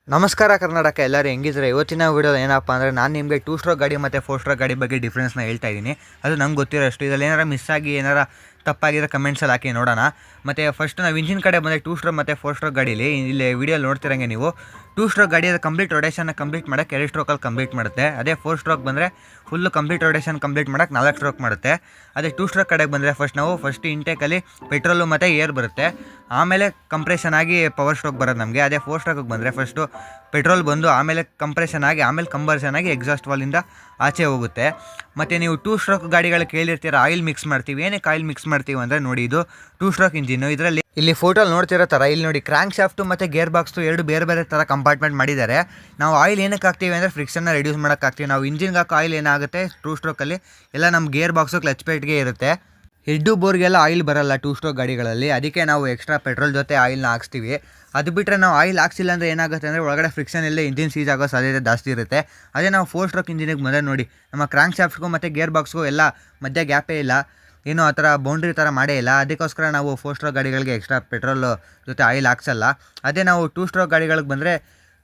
ನಮಸ್ಕಾರ ಕರ್ನಾಟಕ, ಎಲ್ಲರೂ ಹೆಂಗಿದ್ರೆ ಇವತ್ತಿನ ವೀಡಿಯೋದಲ್ಲಿ ಏನಪ್ಪ ಅಂದರೆ ನಾನು ನಿಮಗೆ 2 ಸ್ಟ್ರೋಕ್ ಗಾಡಿ ಮತ್ತು 4 ಸ್ಟ್ರೋಕ್ ಗಾಡಿ ಬಗ್ಗೆ ಡಿಫ್ರೆನ್ಸ್ನ ಹೇಳ್ತಾ ಇದ್ದೀನಿ. ಅದು ನಂಗೆ ಗೊತ್ತಿರೋಷ್ಟು. ಇದರಲ್ಲಿ ಏನಾರ ಮಿಸ್ ಆಗಿ ಏನಾರ ತಪ್ಪಾಗಿರೋ ಕಮೆಂಟ್ಸಲ್ಲಿ ಹಾಕಿ ನೋಡೋಣ. ಮತ್ತು ಫಸ್ಟ್ ನಾವು ಇಂಜಿನ್ ಕಡೆ ಬಂದರೆ 2 ಸ್ಟ್ರೋಕ್ ಮತ್ತು 4 ಸ್ಟ್ರೋಕ್ ಗಾಡೀಲಿ ಇಲ್ಲಿ ವೀಡಿಯೋಲಿ ನೋಡ್ತಿರಂಗೆ ನೀವು 2 ಸ್ಟ್ರೋಕ್ ಗಾಡಿ ಅದು ಕಂಪ್ಲೀಟ್ ರೊಟೇಷನ್ನ ಕಂಪ್ಲೀಟ್ ಮಾಡೋಕ್ಕೆ 2 ಸ್ಟ್ರೋಕಲ್ಲಿ ಕಂಪ್ಲೀಟ್ ಮಾಡುತ್ತೆ. ಅದೇ 4 ಸ್ಟ್ರೋಕ್ ಬಂದರೆ ಫುಲ್ಲು ಕಂಪ್ಲೀಟ್ ರೊಟೇಷನ್ ಕಂಪ್ಲೀಟ್ ಮಾಡೋಕ್ಕೆ 4 ಸ್ಟ್ರೋಕ್ ಮಾಡುತ್ತೆ. ಅದೇ 2 ಸ್ಟ್ರೋಕ್ ಕಡೆಗೆ ಬಂದರೆ ಫಸ್ಟ್ ಇಂಟೇಕಲ್ಲಿ ಪೆಟ್ರೋಲು ಮತ್ತು ಏರ್ ಬರುತ್ತೆ, ಆಮೇಲೆ ಕಂಪ್ರೆಷನ್ ಆಗಿ ಪವರ್ ಸ್ಟ್ರೋಕ್ ಬರೋದು ನಮಗೆ. ಅದೇ 4 ಸ್ಟ್ರೋಕಿಗೆ ಬಂದರೆ ಫಸ್ಟು ಪೆಟ್ರೋಲ್ ಬಂದು ಆಮೇಲೆ ಕಂಪ್ರೆಷನ್ ಆಗಿ ಆಮೇಲೆ ಕಂಬರ್ಷನ್ ಆಗಿ ಎಕ್ಸಾಸ್ಟ್ ವಾಲಿಂದ ಆಚೆ ಹೋಗುತ್ತೆ. ಮತ್ತು ನೀವು 2 ಸ್ಟ್ರೋಕ್ ಗಾಡಿಗಳು ಕೇಳಿರ್ತೀರ ಆಯಿಲ್ ಮಿಕ್ಸ್ ಮಾಡ್ತೀವಿ. ಏನಕ್ಕೆ ಆಯಿಲ್ ಮಿಕ್ಸ್ ಮಾಡ್ತೀವಿ ಅಂದರೆ ನೋಡಿ, ಇದು 2 ಸ್ಟ್ರೋಕ್ ಇಂಜಿನ್ನು. ಇದರಲ್ಲಿ ಇಲ್ಲಿ ಫೋಟೋಲ್ಲಿ ನೋಡ್ತಿರೋ ಥರ ಇಲ್ಲಿ ನೋಡಿ, ಕ್ರ್ಯಾಂಕ್ ಶಾಫ್ಟು ಮತ್ತು ಗೇರ್ ಬಾಕ್ಸು ಎರಡು ಬೇರೆ ಬೇರೆ ಥರ ಕಂಪಾರ್ಟ್ಮೆಂಟ್ ಮಾಡಿದ್ದಾರೆ. ನಾವು ಆಯಿಲ್ ಏನಕ್ಕೆ ಹಾಕ್ತೀವಿ ಅಂದರೆ ಫ್ರಿಕ್ಷನ್ನ ರೆಡ್ಯೂಸ್ ಮಾಡೋಕ್ಕೆ ಹಾಕ್ತೀವಿ. ನಾವು ಇಂಜಿನ್ಗೆ ಹಾಕೋ ಆಯಿಲ್ ಏನಾಗುತ್ತೆ 2 ಸ್ಟ್ರೋಕಲ್ಲಿ ಎಲ್ಲ ನಮ್ಮ ಗೇರ್ ಬಾಕ್ಸು ಕ್ಲಚ್ ಪ್ಲೇಟ್ಗೆ ಇರುತ್ತೆ. ಹೆಡ್ಡು ಬೋರ್ಗೆಲ್ಲ ಆಯಿಲ್ ಬರಲ್ಲ 2 ಸ್ಟ್ರೋಕ್ ಗಾಡಿಗಳಲ್ಲಿ, ಅದಕ್ಕೆ ನಾವು ಎಕ್ಸ್ಟ್ರಾ ಪೆಟ್ರೋಲ್ ಜೊತೆ ಆಯಿಲ್ನ ಹಾಕ್ಸ್ತೀವಿ. ಅದು ಬಿಟ್ಟರೆ ನಾವು ಆಯಿಲ್ ಹಾಕ್ಸಿಲ್ಲ ಅಂದರೆ ಏನಾಗುತ್ತೆ ಅಂದರೆ ಒಳಗಡೆ ಫ್ರಿಕ್ಷನ್ ಇಲ್ಲದೆ ಇಂಜಿನ್ ಸೀಜ್ ಆಗೋ ಸಾಧ್ಯತೆ ಜಾಸ್ತಿ ಇರುತ್ತೆ. ಅದೇ ನಾವು 4 ಸ್ಟ್ರೋಕ್ ಇಂಜಿನಿಗೆ ಬಂದರೆ ನೋಡಿ, ನಮ್ಮ ಕ್ರ್ಯಾಂಕ್ ಶಾಫ್ಟ್ಗೂ ಮತ್ತು ಗೇರ್ ಬಾಕ್ಸ್ಗೂ ಎಲ್ಲ ಮಧ್ಯೆ ಗ್ಯಾಪೇ ಇಲ್ಲ, ಏನೂ ಆ ಥರ ಬೌಂಡ್ರಿ ಥರ ಮಾಡೇ ಇಲ್ಲ. ಅದಕ್ಕೋಸ್ಕರ ನಾವು 4 ಸ್ಟ್ರೋಕ್ ಗಾಡಿಗಳಿಗೆ ಎಕ್ಸ್ಟ್ರಾ ಪೆಟ್ರೋಲ್ ಜೊತೆ ಆಯಿಲ್ ಹಾಕ್ಸಲ್ಲ. ಅದೇ ನಾವು 2 ಸ್ಟ್ರೋಕ್ ಗಾಡಿಗಳಿಗೆ ಬಂದರೆ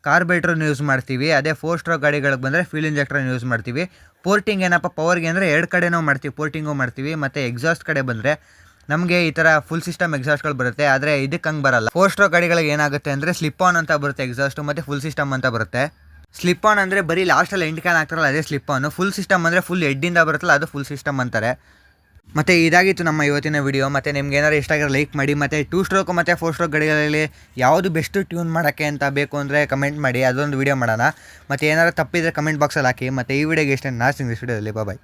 ಕಾರ್ಬೇಟ್ರನ್ನ ಯೂಸ್ ಮಾಡ್ತೀವಿ. ಅದೇ 4 ಸ್ಟ್ರೋಕ್ ಗಾಡಿಗಳಿಗೆ ಬಂದರೆ ಫ್ಯೂಲ್ ಇಂಜೆಕ್ಟ್ರನ್ನ ಯೂಸ್ ಮಾಡ್ತೀವಿ. ಪೋರ್ಟಿಂಗ್ ಏನಪ್ಪ ಪವರ್ಗೆ ಅಂದರೆ 2 ಕಡೆನೂ ಮಾಡ್ತೀವಿ, ಪೋರ್ಟಿಂಗು ಮಾಡ್ತೀವಿ. ಮತ್ತು ಎಕ್ಸಾಸ್ಟ್ ಕಡೆ ಬಂದರೆ ನಮಗೆ ಈ ಥರ ಫುಲ್ ಸಿಸ್ಟಮ್ ಎಕ್ಸಾಸ್ಟ್ಗಳು ಬರುತ್ತೆ, ಆದರೆ ಇದಕ್ಕೆ ಹಂಗೆ ಬರಲ್ಲ. 4 ಸ್ಟ್ರೋಕ್ ಗಾಡಿಗಳಿಗೆ ಏನಾಗುತ್ತೆ ಅಂದರೆ ಸ್ಲಿಪ್ ಆನ್ ಅಂತ ಬರುತ್ತೆ ಎಕ್ಸಾಸ್ಟು, ಮತ್ತು ಫುಲ್ ಸಿಸ್ಟಮ್ ಅಂತ ಬರುತ್ತೆ. ಸ್ಲಿಪ್ ಆನ್ ಅಂದರೆ ಬರೀ ಲಾಸ್ಟಲ್ಲಿ ಎಂಡ್ ಕ್ಯಾನ್ ಆಗ್ತಾರಲ್ಲ ಅದೇ ಸ್ಲಿಪ್ ಆನು. ಫುಲ್ ಸಿಸ್ಟಮ್ ಅಂದರೆ ಫುಲ್ ಹೆಡ್ಡಿಂದ ಬರುತ್ತಲ್ಲ ಅದು ಫುಲ್ ಸಿಸ್ಟಮ್ ಅಂತಾರೆ. ಮತ್ತು ಇದಾಗಿತ್ತು ನಮ್ಮ ಇವತ್ತಿನ ವಿಡಿಯೋ. ಮತ್ತು ನಿಮ್ಗೆ ಏನಾರು ಇಷ್ಟ ಆಗಿರೋ ಲೈಕ್ ಮಾಡಿ. ಮತ್ತು 2 ಸ್ಟ್ರೋಕ್ ಮತ್ತು 4 ಸ್ಟ್ರೋಕ್ ಗಾಡಿಗಳಲ್ಲಿ ಯಾವುದು ಬೆಸ್ಟ್ ಟ್ಯೂನ್ ಮಾಡೋಕ್ಕೆ ಅಂತ ಬೇಕು ಅಂದರೆ ಕಮೆಂಟ್ ಮಾಡಿ, ಅದೊಂದು ವೀಡಿಯೋ ಮಾಡೋಣ. ಮತ್ತು ಏನಾರು ತಪ್ಪಿದರೆ ಕಮೆಂಟ್ ಬಾಕ್ಸಲ್ಲಿ ಹಾಕಿ. ಮತ್ತು ಈ ವಿಡಿಯೋಗೆ ಇಷ್ಟ ನಾನು ಸಿಗ್ತೀನಿ ವಿಡಿಯೋದಲ್ಲಿ. ಬಾಯ್.